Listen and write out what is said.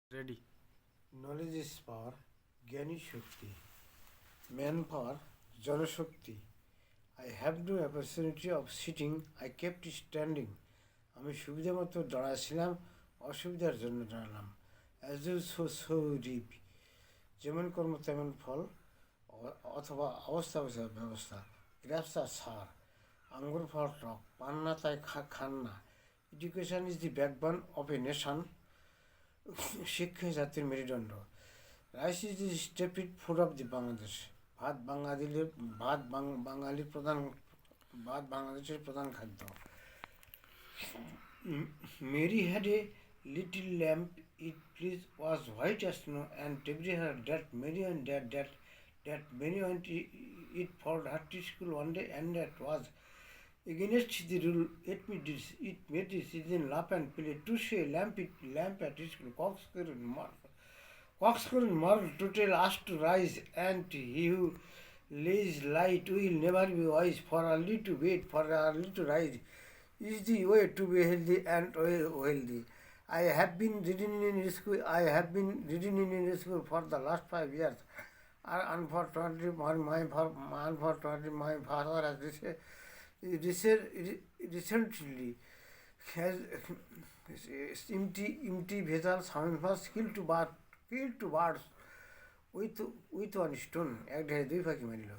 Ready. Knowledge is power, Gyani Shakti. Manpower, Jana Shakti. I have no opportunity of sitting, I kept standing. আমি সুবিধা মতো দাঁড়াছিলাম, অসুবিধার জন্য দাঁড়ালাম। অ্যাজ ইউ সো রিপ, যেমন কর্ম তেমন ফল, অথবা অবস্থা ব্যবস্থা। গ্রাফস আর সার, আঙ্গুর ফল টক, পান না তাই খান না। Education is the backbone of a nation, শিক্ষা জাতির মেরুদণ্ড। Rice is the staple food of the Bangladesh. বাঙালির প্রধান, ভাত বাংলাদেশের প্রধান খাদ্য। Mary had a little lamb, it please was white as snow, and every her that Mary and that Mary went it for her to school one day, and that was against the rule. It made the citizen laugh and play. To say lamp at school, Coxcomb moral to tell us to rise, and he who lays light will never be wise. For early to wait, for early to rise is the way to be healthy and wealthy. I have been reading in school. I have been reading in school for the last 5 years. Unfortunately, my father has recently has empty vessel sound was killed to birds with one stone. এক ঢেলে দুই পাখি মারিল।